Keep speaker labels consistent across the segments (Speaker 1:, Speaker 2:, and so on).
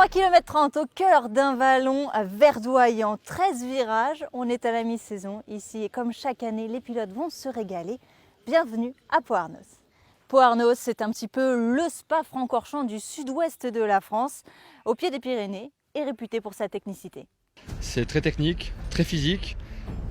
Speaker 1: 3,30 km au cœur d'un vallon verdoyant, 13 virages. On est à la mi-saison ici et comme chaque année, les pilotes vont se régaler. Bienvenue à Pau-Arnos. Pau-Arnos, c'est un petit peu le Spa-Francorchamps du sud-ouest de la France, au pied des Pyrénées, et réputé pour sa technicité.
Speaker 2: C'est très technique, très physique.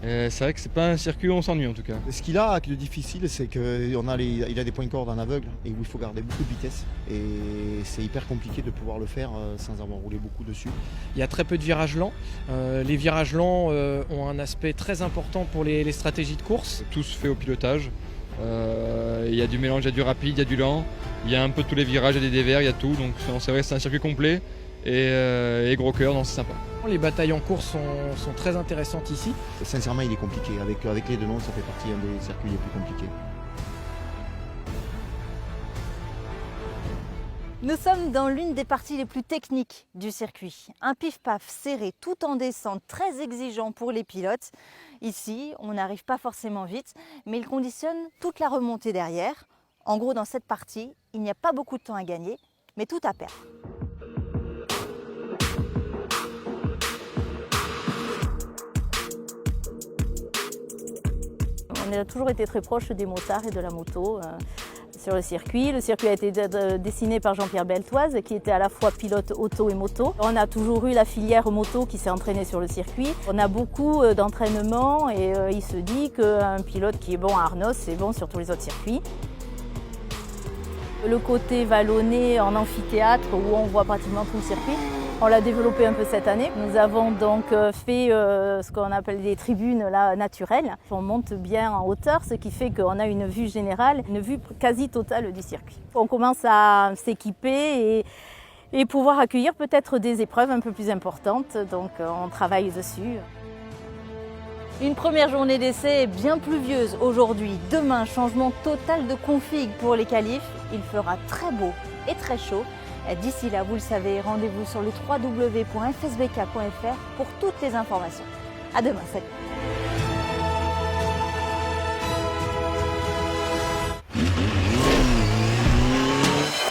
Speaker 2: C'est vrai que c'est pas un circuit où on s'ennuie en tout cas.
Speaker 3: Ce qu'il a de difficile, c'est qu'il a des points de corde en aveugle et où il faut garder beaucoup de vitesse. Et c'est hyper compliqué de pouvoir le faire sans avoir roulé beaucoup dessus.
Speaker 4: Il y a très peu de virages lents. Les virages lents ont un aspect très important pour les stratégies de course.
Speaker 2: Tout se fait au pilotage. Il y a du mélange, il y a du rapide, il y a du lent. Il y a un peu tous les virages, il y a des dévers, il y a tout. Donc c'est vrai que c'est un circuit complet et gros cœur, donc c'est sympa.
Speaker 4: Les batailles en course sont très intéressantes ici.
Speaker 3: Sincèrement, il est compliqué. Avec les deux noms, ça fait partie d'un des circuits les plus compliqués.
Speaker 1: Nous sommes dans l'une des parties les plus techniques du circuit. Un pif-paf serré tout en descente, très exigeant pour les pilotes. Ici, on n'arrive pas forcément vite, mais il conditionne toute la remontée derrière. En gros, dans cette partie, il n'y a pas beaucoup de temps à gagner, mais tout à perdre. On a toujours été très proche des motards et de la moto sur le circuit. Le circuit a été dessiné par Jean-Pierre Beltoise, qui était à la fois pilote auto et moto. On a toujours eu la filière moto qui s'est entraînée sur le circuit. On a beaucoup d'entraînement et il se dit qu'un pilote qui est bon à Arnos, c'est bon sur tous les autres circuits. Le côté vallonné en amphithéâtre où on voit pratiquement tout le circuit, on l'a développé un peu cette année. Nous avons donc fait ce qu'on appelle des tribunes là, naturelles. On monte bien en hauteur, ce qui fait qu'on a une vue générale, une vue quasi totale du circuit. On commence à s'équiper et pouvoir accueillir peut-être des épreuves un peu plus importantes, donc on travaille dessus. Une première journée d'essai bien pluvieuse aujourd'hui. Demain, changement total de config pour les qualifs. Il fera très beau et très chaud. D'ici là, vous le savez, rendez-vous sur le www.fsbk.fr pour toutes les informations. À demain, salut!